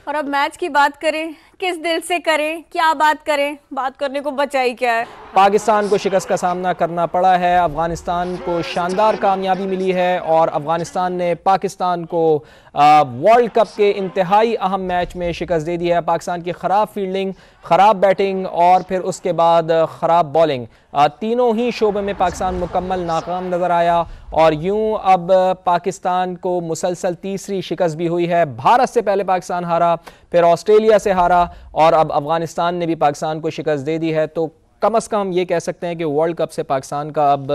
और अब मैच की बात करें, किस दिल से करें, क्या बात करें, बात करने को बचा ही क्या है। पाकिस्तान को शिकस्त का सामना करना पड़ा है, अफगानिस्तान को शानदार कामयाबी मिली है और अफगानिस्तान ने पाकिस्तान को वर्ल्ड कप के इंतहाई अहम मैच में शिकस्त दे दी है। पाकिस्तान की ख़राब फील्डिंग, ख़राब बैटिंग और फिर उसके बाद ख़राब बॉलिंग, तीनों ही शोबे में पाकिस्तान मुकम्मल नाकाम नज़र आया और यूं अब पाकिस्तान को मुसलसल तीसरी शिकस्त भी हुई है। भारत से पहले पाकिस्तान हारा, फिर ऑस्ट्रेलिया से हारा और अब अफगानिस्तान ने भी पाकिस्तान को शिकस्त दे दी है। तो कम से कम हम ये कह सकते हैं कि वर्ल्ड कप से पाकिस्तान का अब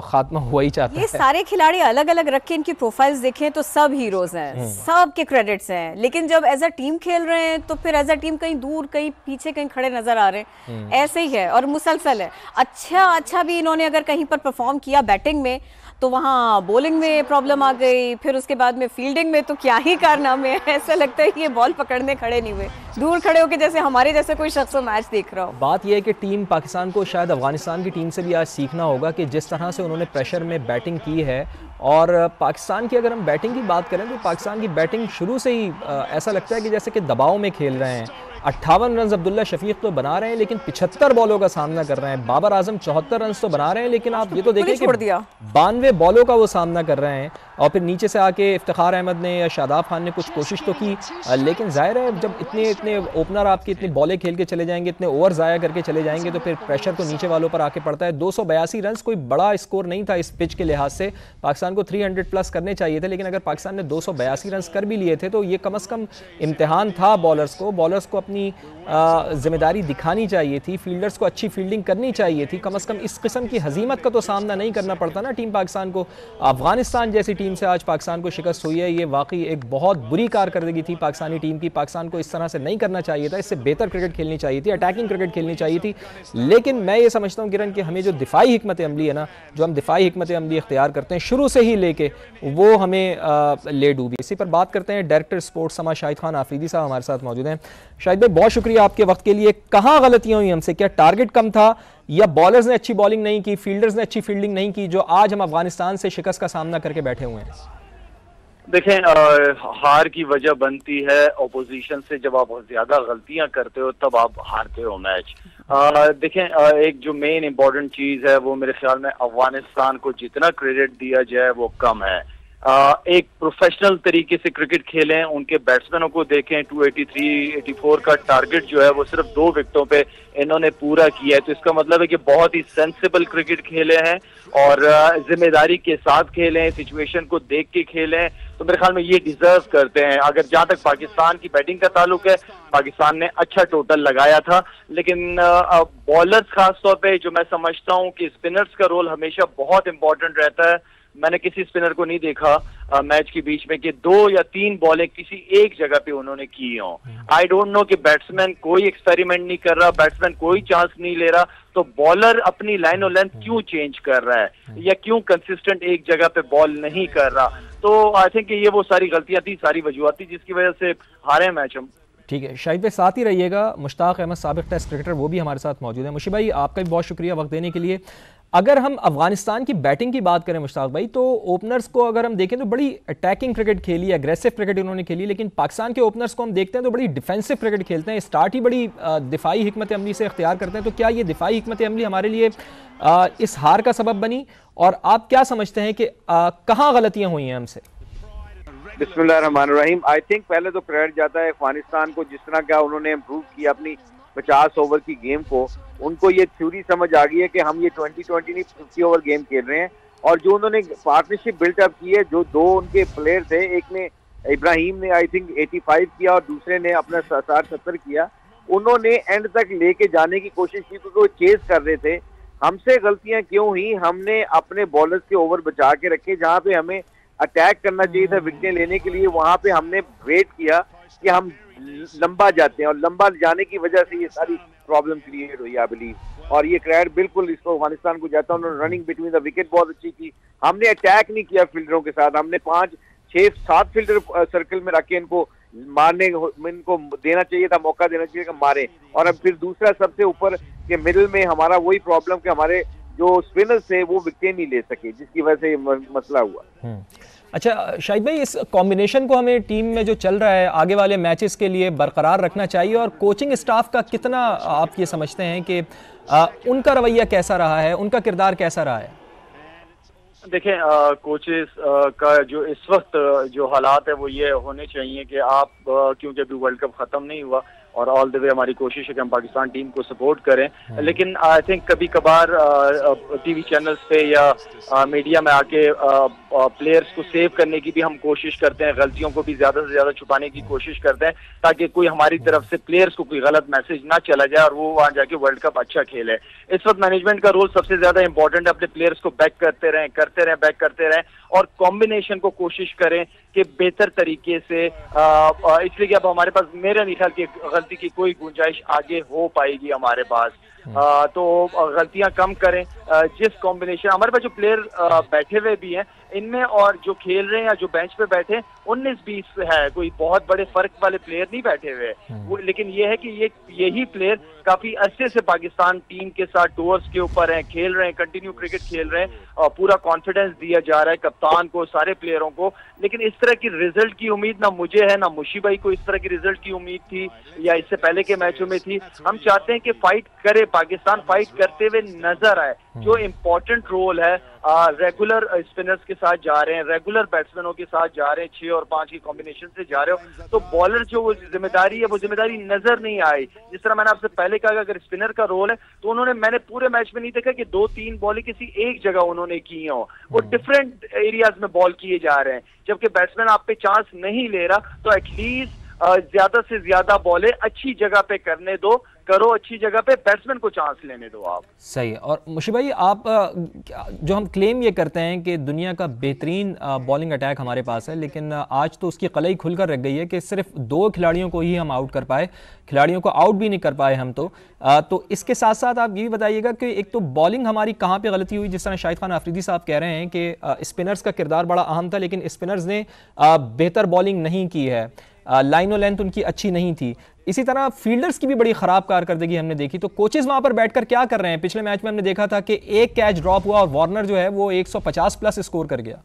खात्मा हुआ ही चाहता है। ये सारे खिलाड़ी अलग अलग रख के इनकी प्रोफाइल्स देखें तो सब हीरोज हैं, सब के क्रेडिट्स हैं, लेकिन जब एज अ टीम खेल रहे हैं तो फिर एज अ टीम कहीं दूर, कहीं पीछे, कहीं खड़े नजर आ रहे हैं। ऐसे ही है और मुसलसल है। अच्छा भी इन्होंने अगर कहीं पर परफॉर्म किया बैटिंग में तो वहाँ बॉलिंग में प्रॉब्लम आ गई, फिर उसके बाद में फील्डिंग में तो क्या ही कारनामे है। ऐसा लगता है कि ये बॉल पकड़ने खड़े नहीं हुए, दूर खड़े होकर जैसे हमारे जैसे कोई शख्स मैच देख रहा हो। बात यह है कि टीम पाकिस्तान को शायद अफगानिस्तान की टीम से भी आज सीखना होगा कि जिस तरह से उन्होंने प्रेशर में बैटिंग की है और पाकिस्तान की अगर हम बैटिंग की बात करें तो पाकिस्तान की बैटिंग शुरू से ही ऐसा लगता है कि जैसे कि दबाव में खेल रहे हैं। 58 रन अब्दुल्ला शफीक तो बना रहे हैं लेकिन 75 बॉलों का सामना कर रहे हैं। बाबर आजम 74 रन तो बना रहे हैं लेकिन आप ये तो देखिए कि 92 बॉलों का वो सामना कर रहे हैं और फिर नीचे से आके इफ्तिखार अहमद ने या शादाब खान ने कुछ कोशिश तो की, लेकिन जाहिर है जब इतने ओपनर आपके इतनी बॉलें खेल के चले जाएंगे, इतने ओवर ज़ाया करके चले जाएंगे तो फिर प्रेशर तो नीचे वालों पर आके पड़ता है। 282 रन कोई बड़ा स्कोर नहीं था इस पिच के लिहाज से, पाकिस्तान को 300 प्लस करने चाहिए थे, लेकिन अगर पाकिस्तान ने 282 रन कर भी लिए थे तो ये कम से कम इम्तिहान था बॉलर्स को अपनी जिम्मेदारी दिखानी चाहिए थी, फील्डर्स को अच्छी फील्डिंग करनी चाहिए थी। कम से कम इस किस्म की हजीमत का तो सामना नहीं करना पड़ता ना टीम पाकिस्तान को। अफगानिस्तान जैसी टीम से आज पाकिस्तान को शिकस्त हुई है, ये वाकई एक बहुत बुरी कारकर्दगी थी पाकिस्तानी टीम की। पाकिस्तान को इस तरह से नहीं करना चाहिए था, इससे बेहतर क्रिकेट खेलनी चाहिए थी, अटैकिंग क्रिकेट खेलनी चाहिए थी। लेकिन मैं ये समझता हूँ किरण कि हमें जो दिफाई हिकमत अमली है ना, जो हम दिफाई हिकमत अमली इख्तियार करते हैं शुरू से ही लेके, वो हमें ले डूबी। इसी पर बात करते हैं। डायरेक्टर स्पोर्ट्स समा शाहिद खान आफरीदी साहब हमारे साथ मौजूद हैं। शाहिद भाई, बहुत शुक्रिया आपके वक्त के लिए। कहाँ गलतियां हुई हमसे? क्या टारगेट कम था या बॉलर्स ने अच्छी बॉलिंग नहीं की, फील्डर्स ने अच्छी फील्डिंग नहीं की, जो आज हम अफगानिस्तान से शिकस्त का सामना करके बैठे हुए हैं? देखें, हार की वजह बनती है ऑपोजिशन से। जब आप ज्यादा गलतियां करते हो तब आप हारते हो मैच। देखें, एक जो मेन इंपॉर्टेंट चीज है वो मेरे ख्याल में अफगानिस्तान को जितना क्रेडिट दिया जाए वो कम है। एक प्रोफेशनल तरीके से क्रिकेट खेलें, उनके बैट्समैनों को देखें। 283, 84 का टारगेट जो है वो सिर्फ 2 विकेटों पे इन्होंने पूरा किया है, तो इसका मतलब है कि बहुत ही सेंसिबल क्रिकेट खेले हैं और जिम्मेदारी के साथ खेलें, सिचुएशन को देख के खेलें। तो मेरे ख्याल में ये डिजर्व करते हैं। अगर जहां तक पाकिस्तान की बैटिंग का ताल्लुक है, पाकिस्तान ने अच्छा टोटल लगाया था, लेकिन बॉलर्स खासतौर पे जो मैं समझता हूँ कि स्पिनर्स का रोल हमेशा बहुत इंपॉर्टेंट रहता है। मैंने किसी स्पिनर को नहीं देखा मैच के बीच में कि 2 या 3 बॉलें किसी एक जगह पे उन्होंने की हो। आई डोंट नो कि बैट्समैन कोई एक्सपेरिमेंट नहीं कर रहा, बैट्समैन कोई चांस नहीं ले रहा, तो बॉलर अपनी लाइन और लेंथ क्यों चेंज कर रहा है या क्यों कंसिस्टेंट एक जगह पे बॉल नहीं कर रहा? तो आई थिंक ये वो सारी गलतियां थी, सारी वजूहत थी जिसकी वजह से हारे मैच हम। ठीक है शाहिद भाई, साथ ही रहिएगा। मुश्ताक अहमद साबिक टेस्ट क्रिकेटर, वो भी हमारे साथ मौजूद है। मुशी भाई, आपका भी बहुत शुक्रिया वक्त देने के लिए। अगर हम अफगानिस्तान की बैटिंग की बात करें मुश्ताक भाई, तो ओपनर्स को अगर हम देखें तो बड़ी अटैकिंग क्रिकेट खेली, एग्रेसिव क्रिकेट उन्होंने खेली, लेकिन पाकिस्तान के ओपनर्स को हम देखते हैं तो बड़ी डिफेंसिव क्रिकेट खेलते हैं, स्टार्ट ही बड़ी दिफाई हिकमत अमली से इख्तियार करते हैं। तो क्या ये दिफाई हिकमत अमली हमारे लिए इस हार का सबब बनी और आप क्या समझते हैं कि कहाँ गलतियाँ हुई हैं हमसे? बिस्मिल्लाहिर्रहमानिर्रहीम। आई थिंक पहले तो क्रेडिट जाता है अफगानिस्तान को, जिस तरह का उन्होंने इम्प्रूव किया अपनी 50 ओवर की गेम को। उनको ये थ्योरी समझ आ गई है कि हम ये 20-20 नहीं 50 ओवर गेम खेल रहे हैं। और जो उन्होंने पार्टनरशिप बिल्टअप की है, जो 2 उनके प्लेयर थे, एक ने इब्राहिम ने आई थिंक 85 किया और दूसरे ने अपना 60-70 किया, उन्होंने एंड तक लेके जाने की कोशिश की क्योंकि वो चेज कर रहे थे। हमसे गलतियां क्यों हुई? हमने अपने बॉलर्स के ओवर बचा के रखे, जहाँ पे हमें अटैक करना चाहिए था विकेटें लेने के लिए, वहां पे हमने वेट किया कि हम लंबा जाते हैं और लंबा जाने की वजह से ये सारी प्रॉब्लम क्रिएट हुई आई बिलीव। और ये क्रेडिट बिल्कुल इसको अफगानिस्तान को जाता है। उन्होंने रनिंग बिटवीन द विकेट बहुत अच्छी की, हमने अटैक नहीं किया फील्डरों के साथ, हमने 5, 6, 7 फील्डर सर्कल में रख के इनको मारने, इनको देना चाहिए था, मौका देना चाहिए कि मारे। और अब फिर दूसरा सबसे ऊपर के मिडिल में हमारा वही प्रॉब्लम कि हमारे जो स्पिनर्स थे वो विकेट नहीं ले सके, जिसकी वजह से मसला हुआ। अच्छा शाहिद भाई, इस कॉम्बिनेशन को हमें टीम में जो चल रहा है आगे वाले मैचेस के लिए बरकरार रखना चाहिए, और कोचिंग स्टाफ का कितना आप ये समझते हैं कि उनका रवैया कैसा रहा है, उनका किरदार कैसा रहा है? देखें, कोचेस का जो इस वक्त जो हालात है वो ये होने चाहिए कि आप क्योंकि अभी वर्ल्ड कप खत्म नहीं हुआ और ऑल द वे हमारी कोशिश है कि हम पाकिस्तान टीम को सपोर्ट करें, लेकिन आई थिंक कभी कभार टीवी चैनल्स पे या मीडिया में आके प्लेयर्स को सेव करने की भी हम कोशिश करते हैं, गलतियों को भी ज्यादा से ज्यादा छुपाने की कोशिश करते हैं ताकि कोई हमारी तरफ से प्लेयर्स को कोई गलत मैसेज ना चला जाए और वो वहां जाके वर्ल्ड कप अच्छा खेले। इस वक्त मैनेजमेंट का रोल सबसे ज्यादा इंपॉर्टेंट है, अपने प्लेयर्स को बैक करते रहें और कॉम्बिनेशन को कोशिश करें कि बेहतर तरीके से, इसलिए कि अब हमारे पास मेरा नहीं ख्याल कि गलती की कोई गुंजाइश आगे हो पाएगी हमारे पास, तो गलतियां कम करें। जिस कॉम्बिनेशन हमारे पास जो प्लेयर बैठे हुए भी हैं इनमें और जो खेल रहे हैं या जो बेंच पे बैठे 19-20 है, कोई बहुत बड़े फर्क वाले प्लेयर नहीं बैठे हुए वो, लेकिन ये है कि यही प्लेयर काफी अच्छे से पाकिस्तान टीम के साथ टूर्स के ऊपर हैं, खेल रहे हैं, कंटिन्यू क्रिकेट खेल रहे हैं और पूरा कॉन्फिडेंस दिया जा रहा है कप्तान को, सारे प्लेयरों को। लेकिन इस तरह की रिजल्ट की उम्मीद ना मुझे है ना मुशी भाई को इस तरह की रिजल्ट की उम्मीद थी या इससे पहले के मैचों में थी। हम चाहते हैं कि फाइट करे, पाकिस्तान फाइट करते हुए नजर आए। जो इम्पोर्टेंट रोल है रेगुलर स्पिनर्स के साथ जा रहे हैं, रेगुलर बैट्समैनों के साथ जा रहे हैं, 6 और 5 की कॉम्बिनेशन से जा रहे हो, तो बॉलर जो वो जिम्मेदारी है वो जिम्मेदारी नजर नहीं आई। जिस तरह मैंने आपसे पहले कहा, अगर स्पिनर का रोल है तो मैंने पूरे मैच में नहीं देखा कि 2-3 बॉलें किसी एक जगह उन्होंने की हो, वो डिफरेंट एरियाज में बॉल किए जा रहे हैं। जबकि बैट्समैन आप पे चांस नहीं ले रहा तो एटलीस्ट ज्यादा से ज्यादा बॉलें अच्छी जगह पे करने दो, करो अच्छी जगह पे, बैट्समैन को चांस लेने दो आप। सही है। और मुशी भाई, आप जो हम क्लेम ये करते हैं कि दुनिया का बेहतरीन बॉलिंग अटैक हमारे पास है, लेकिन आज तो उसकी कलई खुलकर रख गई है कि सिर्फ 2 खिलाड़ियों को ही हम आउट कर पाए, खिलाड़ियों को आउट भी नहीं कर पाए हम। तो इसके साथ साथ आप ये भी बताइएगा कि एक तो बॉलिंग हमारी कहाँ पे गलती हुई, जिस तरह शाहिद खान आफरीदी साहब कह रहे हैं कि स्पिनर्स का किरदार बड़ा अहम था, लेकिन स्पिनर्स ने बेहतर बॉलिंग नहीं की है, लाइन और लेंथ उनकी अच्छी नहीं थी। इसी तरह फील्डर्स की भी बड़ी खराब कारकर्दगी हमने देखी। तो कोचेज वहां पर बैठकर क्या कर रहे हैं? पिछले मैच में हमने देखा था कि एक कैच ड्रॉप हुआ और वार्नर जो है वो 150 प्लस स्कोर कर गया।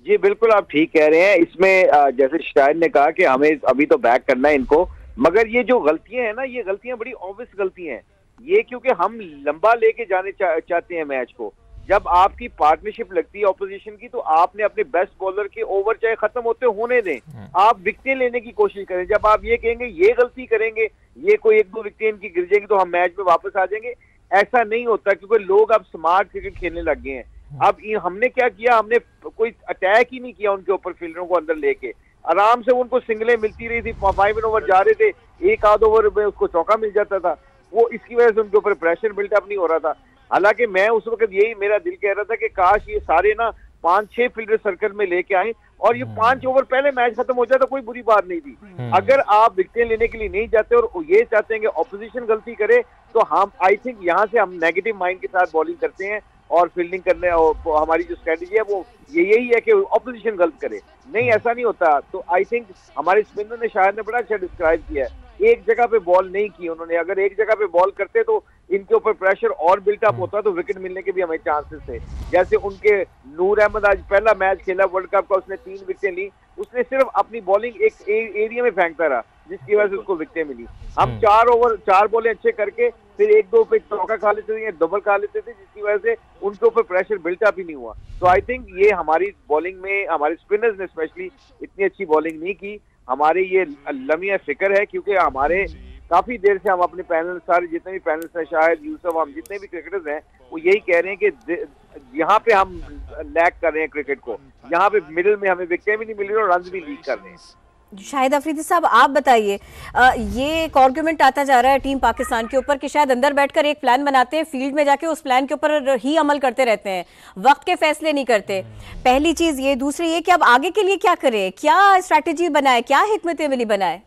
जी बिल्कुल, आप ठीक कह रहे हैं। इसमें जैसे शाहिद ने कहा कि हमें अभी तो बैक करना है इनको, मगर ये जो गलतियां हैं ना, ये गलतियां बड़ी ऑब्वियस गलतियां हैं ये, क्योंकि हम लंबा लेके जाने चाहते हैं मैच को। जब आपकी पार्टनरशिप लगती है ऑपोजिशन की, तो आपने अपने बेस्ट बॉलर के ओवर चाहे खत्म होने दें, आप विकेटें लेने की कोशिश करें। जब आप ये कहेंगे ये गलती करेंगे, ये कोई 1-2 विकेटें इनकी गिर जाएगी तो हम मैच में वापस आ जाएंगे, ऐसा नहीं होता, क्योंकि लोग अब स्मार्ट क्रिकेट खेलने लग गए हैं। अब हमने क्या किया, हमने कोई अटैक ही नहीं किया उनके ऊपर, फील्डरों को अंदर लेके आराम से उनको सिंगलें मिलती रही थी, 5 ओवर जा रहे थे, 1 आध ओवर में उसको चौका मिल जाता था, वो इसकी वजह से उनके ऊपर प्रेशर बिल्डअप नहीं हो रहा था। हालांकि मैं उस वक्त यही मेरा दिल कह रहा था कि काश ये सारे ना 5-6 फील्डर सर्कल में लेके आए और ये 5 ओवर पहले मैच खत्म हो जाता, कोई बुरी बात नहीं थी। अगर आप विकेटें लेने के लिए नहीं जाते और ये चाहते हैं कि ऑपोजिशन गलती करे, तो हम आई थिंक यहाँ से हम नेगेटिव माइंड के साथ बॉलिंग करते हैं और फील्डिंग करने, और हमारी जो स्ट्रेटजी है वो यही है कि ऑपोजिशन गलत करे। नहीं, ऐसा नहीं होता। तो आई थिंक हमारे स्पिनर ने, शायद ने बड़ा अच्छा डिस्क्राइब किया है, एक जगह पे बॉल नहीं की उन्होंने। अगर एक जगह पे बॉल करते तो इनके ऊपर प्रेशर और बिल्टअप होता, तो विकेट मिलने के भी हमें चांसेस थे। जैसे उनके नूर अहमद आज पहला मैच खेला वर्ल्ड कप का, उसने 3 विकेटें ली, उसने सिर्फ अपनी बॉलिंग एक एरिया में फेंकता रहा, जिसकी वजह से उसको विकेटें मिली। हम 4 बॉलें अच्छे करके फिर 1-2 पे चौका खा लेते थे या डबल खा लेते थे, जिसकी वजह से उनके ऊपर प्रेशर बिल्टअप ही नहीं हुआ। तो आई थिंक ये हमारी बॉलिंग में, हमारे स्पिनर्स ने स्पेशली इतनी अच्छी बॉलिंग नहीं की। हमारे ये लम्हा फिक्र है, क्योंकि हमारे काफी देर से हम अपने पैनल, सारे जितने भी पैनल्स हैं, शायद यूसुफ, हम जितने भी क्रिकेटर्स हैं, वो यही कह रहे हैं कि यहाँ पे हम लैग कर रहे हैं क्रिकेट को, यहाँ पे मिडिल में हमें विकेटें भी नहीं मिल रही और रन भी लीक कर रहे हैं। शाहिद अफरीदी साहब, आप बताइए, ये एक आर्गुमेंट आता जा रहा है टीम पाकिस्तान के ऊपर कि शायद अंदर बैठकर एक प्लान बनाते हैं, फील्ड में जाके उस प्लान के ऊपर ही अमल करते रहते हैं, वक्त के फैसले नहीं करते। पहली चीज ये, दूसरी ये कि अब आगे के लिए क्या करें, क्या स्ट्रैटेजी बनाए, क्या हिकमत अमली बनाए?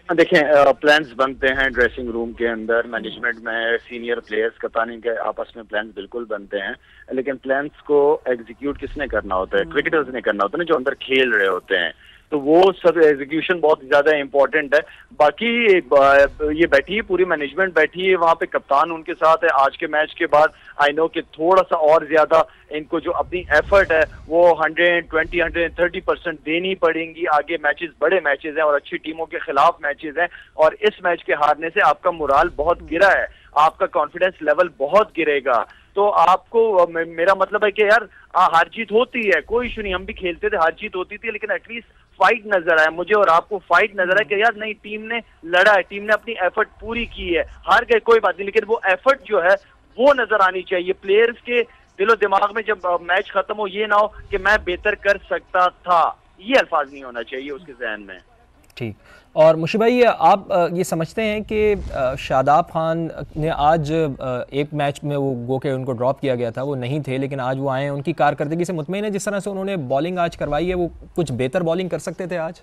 देखें, प्लान्स बनते हैं ड्रेसिंग रूम के अंदर, मैनेजमेंट में, सीनियर प्लेयर्स, कप्तानी के आपस में प्लान्स बिल्कुल बनते हैं, लेकिन प्लान्स को एग्जीक्यूट किसने करना होता है? क्रिकेटर्स ने करना होता है ना, जो अंदर खेल रहे होते हैं। तो वो सब एग्जीक्यूशन बहुत ज्यादा इंपॉर्टेंट है। बाकी ये बैठी है, पूरी मैनेजमेंट बैठी है वहां पे, कप्तान उनके साथ है। आज के मैच के बाद आई नो कि थोड़ा सा और ज्यादा इनको जो अपनी एफर्ट है वो 120-130% देनी पड़ेंगी। आगे मैचेस बड़े मैचेस हैं और अच्छी टीमों के खिलाफ मैचेस हैं, और इस मैच के हारने से आपका मोराल बहुत गिरा है, आपका कॉन्फिडेंस लेवल बहुत गिरेगा। तो आपको, मेरा मतलब है कि यार हार जीत होती है, कोई इशू नहीं, हम भी खेलते थे, हार जीत होती थी, लेकिन एटलीस्ट फाइट नजर आया मुझे और आपको, फाइट नजर आया कि यार नहीं, टीम ने लड़ा है, टीम ने अपनी एफर्ट पूरी की है, हार गए कोई बात नहीं, लेकिन वो एफर्ट जो है वो नजर आनी चाहिए प्लेयर्स के दिलो दिमाग में। जब मैच खत्म हो ये ना हो कि मैं बेहतर कर सकता था, ये अल्फाज नहीं होना चाहिए उसके जहन में। ठीक। और मुशी भाई, आप ये समझते हैं कि शादाब खान ने आज एक मैच में वो गो के उनको ड्रॉप किया गया था, वो नहीं थे, लेकिन आज वो आए हैं, उनकी कारकर्दगी से मुतमईन है? जिस तरह से उन्होंने बॉलिंग आज करवाई है, वो कुछ बेहतर बॉलिंग कर सकते थे आज?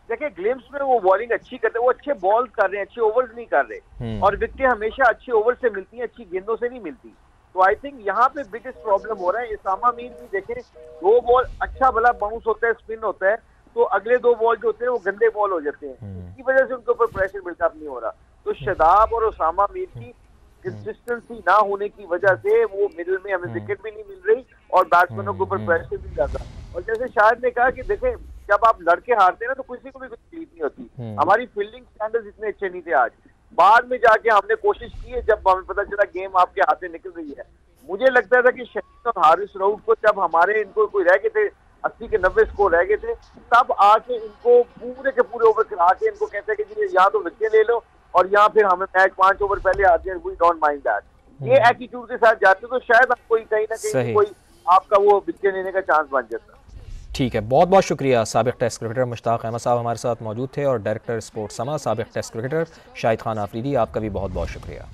देखिए ग्लिम्स में वो बॉलिंग अच्छी करते हैं, वो अच्छे बॉल कर रहे हैं, अच्छे ओवर्स नहीं कर रहे, और विकेटें हमेशा अच्छे ओवर से मिलती हैं, अच्छी गेंदों से नहीं मिलती। तो आई थिंक यहाँ पे बिगेस्ट प्रॉब्लम हो रहा है। उसामा मीर भी देखें, 2 बॉल अच्छा भला बाउंस होता है, स्पिन होता है, तो अगले 2 बॉल जो होते हैं वो गंदे बॉल हो जाते हैं, इसकी वजह से उनके ऊपर प्रेशर बिल्डअप नहीं हो रहा। तो शादाब और उसामा मीर की कंसिस्टेंसी ना होने की वजह से वो मिडिल में हमें विकेट भी नहीं मिल रही और बैट्समैनों के ऊपर प्रेशर भी ज्यादा। और जैसे शाहिद ने कहा कि देखें, जब आप लड़के हारते हैं ना तो किसी को भी कुछ तकलीफ नहीं होती। हमारी फील्डिंग स्टैंडर्ड्स इतने अच्छे नहीं थे आज, बाद में जाके हमने कोशिश की है, जब हमें पता चला गेम आपके हाथ से निकल रही है। मुझे लगता था कि शहीद और हारिस रऊफ को जब हमारे इनको कोई रह गए थे 80 के 90 स्कोर रह गए थे, तब आके इनको पूरे के पूरे ओवर खिला के इनको कहते हैं कि या तो विकेट ले लो और या फिर हमें मैच 5 ओवर पहले आते हैं, वी डोंट माइंड दैट। ये एटीट्यूड के साथ जाते तो शायद आप कोई कहीं ना कहीं कोई आपका वो विकेट लेने का चांस बन जाता। ठीक है, बहुत बहुत शुक्रिया। साबिक टेस्ट क्रिकेटर मुश्ताक अहमद साहब हमारे साथ मौजूद थे, और डायरेक्टर स्पोर्ट्स समा साबिक टेस्ट क्रिकेटर शाहिद खान आफरीदी, आपका भी बहुत बहुत शुक्रिया।